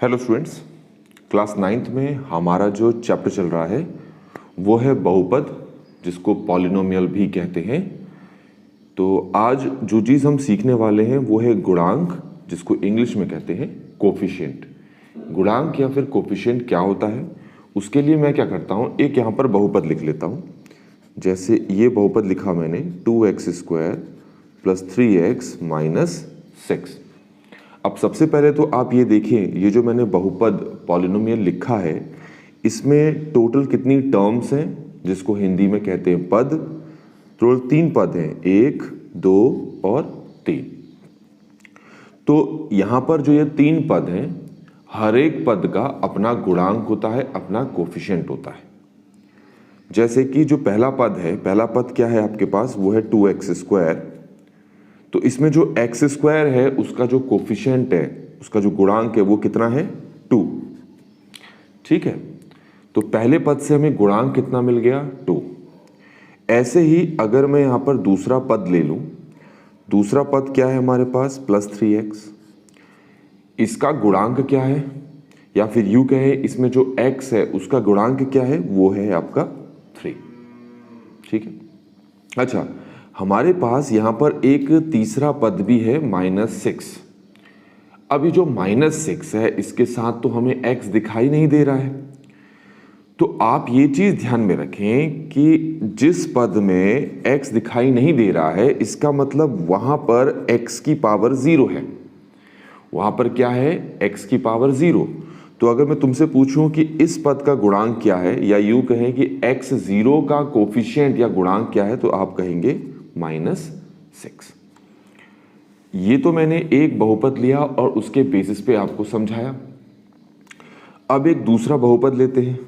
Hello students, class 9th में हमारा जो चैप्टर चल रहा है वो है बहुपद, जिसको पॉलिनोमियल भी कहते हैं। तो आज जो चीज़ हम सीखने वाले हैं वो है गुणांक, जिसको इंग्लिश में कहते हैं कोफिशिएंट। गुणांक या फिर कोफिशिएंट क्या होता है, उसके लिए मैं क्या करता हूँ, एक यहाँ पर बहुपद लिख लेता हूँ। जैसे ये बहुपद लिखा मैंने 2x² + 3x - 6। अब सबसे पहले तो आप ये देखें, ये जो मैंने बहुपद पॉलिनोमियल लिखा है इसमें टोटल कितनी टर्म्स हैं, जिसको हिंदी में कहते हैं पद। टोटल 3 पद हैं, 1, 2 और 3। तो यहाँ पर जो ये 3 पद हैं, हर एक पद का अपना गुणांक होता है, अपना कोफिशिएंट होता है। जैसे कि जो पहला पद है, पहला पद क्या है आपके पास, वो है 2x²। तो इसमें जो x² है उसका जो कोफिशिएंट है, उसका जो गुणांक है वो कितना है, 2। ठीक है, तो पहले पद से हमें गुणांक कितना मिल गया, 2। ऐसे ही अगर मैं यहां पर दूसरा पद ले लूं, दूसरा पद क्या है हमारे पास, +3x। इसका गुणांक क्या है, या फिर यूं कहें इसमें जो x है उसका गुणांक क्या है, वो है आपका 3। ठीक है, अच्छा हमारे पास यहां पर एक तीसरा पद भी है, -6। अब ये जो -6 है इसके साथ तो हमें x दिखाई नहीं दे रहा है। तो आप ये चीज ध्यान में रखें कि जिस पद में x दिखाई नहीं दे रहा है, इसका मतलब वहां पर x की पावर 0 है। वहां पर क्या है, x की पावर 0। तो अगर मैं तुमसे पूछूं कि इस पद का गुणांक क्या है, या यूं कहें कि x0 का कोफिशिएंट या गुणांक क्या है, तो आप कहेंगे -6। ये तो मैंने एक बहुपद लिया और उसके बेसिस पे आपको समझाया। अब एक दूसरा बहुपद लेते हैं।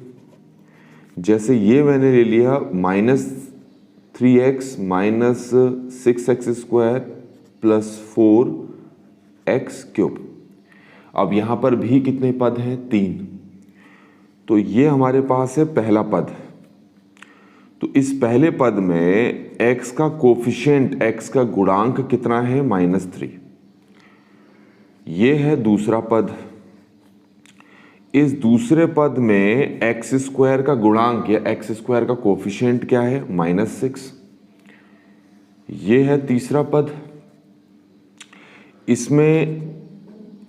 जैसे ये मैंने ले लिया -3x - 6x² + 4x³। अब यहां पर भी कितने पद हैं, 3। तो ये हमारे पास है पहला पद। तो इस पहले पद में x का कोफिशिएंट, x का गुणांक कितना है, -3। ये है दूसरा पद। इस दूसरे पद में x² का गुणांक या x² का कोफिशिएंट क्या है, -6। ये है तीसरा पद। इसमें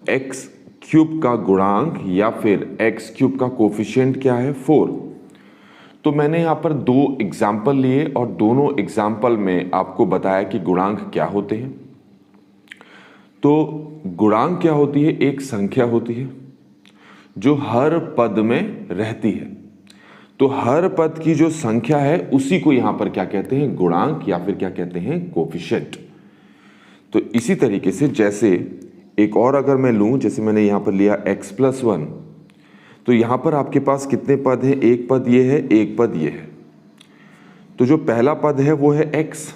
x³ का गुणांक या फिर x³ का कोफिशिएंट क्या है, 4। तो मैंने यहाँ पर 2 एग्जाम्पल लिए और दोनों एग्जाम्पल में आपको बताया कि गुणांक क्या होते हैं। तो गुणांक क्या होती है, एक संख्या होती है जो हर पद में रहती है। तो हर पद की जो संख्या है उसी को यहाँ पर क्या कहते हैं, गुणांक, या फिर क्या कहते हैं, कोफिशिएंट। तो इसी तरीके से जैसे एक और अगर मैं लूँ, जैसे मैंने यहाँ पर लिया x+1, तो यहां पर आपके पास कितने पद हैं, एक पद ये है, एक पद ये है। तो जो पहला पद है वो है x।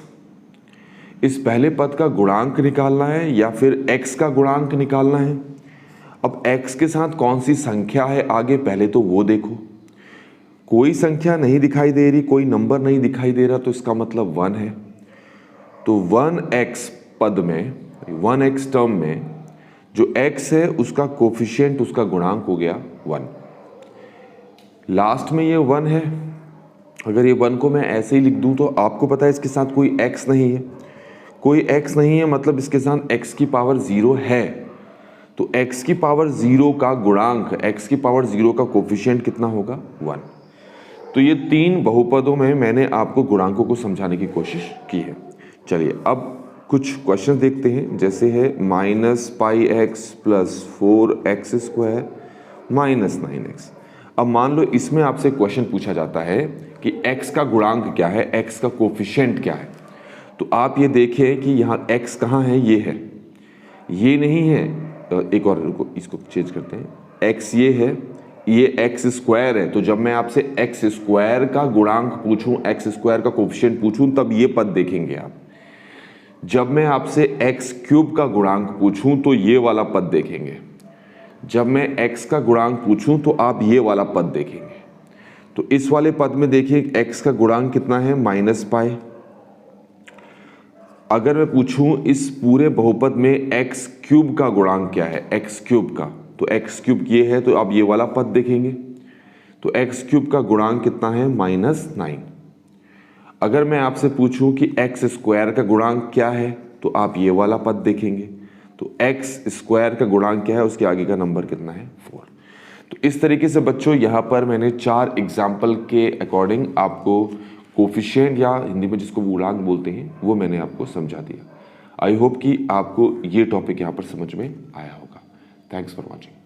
इस पहले पद का गुणांक निकालना है या फिर x का गुणांक निकालना है। अब x के साथ कौन सी संख्या है आगे, पहले तो वो देखो। कोई संख्या नहीं दिखाई दे रही, कोई नंबर नहीं दिखाई दे रहा, तो इसका मतलब 1 है। तो 1x पद में, 1x टर्म में जो x है उसका कोफिशिएंट, उसका गुणांक हो गया 1। लास्ट में ये 1 है। अगर ये 1 को मैं ऐसे ही लिख दूं तो आपको पता है इसके साथ कोई x नहीं है। कोई x नहीं है मतलब इसके साथ x की पावर 0 है। तो x की पावर 0 का गुणांक, x की पावर 0 का कोफिशिएंट कितना होगा, 1। तो ये 3 बहुपदों में मैंने आपको गुणांकों को समझाने की कोशिश की है। चलिए अब कुछ क्वेश्चन देखते हैं। जैसे है -πx + 4x² - 9x। अब मान लो इसमें आपसे क्वेश्चन पूछा जाता है कि x का गुणांक क्या है, x का कोफिशिएंट क्या है। तो आप ये देखें कि यहाँ x कहाँ है, ये है, ये नहीं है। एक और रुको, इसको चेंज करते हैं, x ये है, ये x² है। तो जब मैं आपसे x² का गुणांक पूछूं, x² का कोफिशिएंट पूछूं, तब ये पद देखेंगे आप। जब मैं आपसे x³ का गुणांक पूछूं तो ये वाला पद देखेंगे। जब मैं x का गुणांक पूछूं तो आप ये वाला पद देखेंगे। तो इस वाले पद में देखिए x का गुणांक कितना है, -π। अगर मैं पूछूं इस पूरे बहुपद में x³ का गुणांक क्या है, x³ का, तो एक्स क्यूब ये है, तो आप ये वाला पद देखेंगे, तो एक्स क्यूब का गुणांक कितना है, -9। अगर मैं आपसे पूछूं कि एक्स स्क्वायर का गुणांक क्या है, तो आप ये वाला पद देखेंगे, तो एक्स स्क्वायर का गुणांक क्या है, उसके आगे का नंबर कितना है, 4। तो इस तरीके से बच्चों यहाँ पर मैंने 4 एग्जाम्पल के अकॉर्डिंग आपको कोफिशिएंट या हिंदी में जिसको गुणांक बोलते हैं वो मैंने आपको समझा दिया। आई होप कि आपको ये टॉपिक यहाँ पर समझ में आया होगा। Thanks for watching.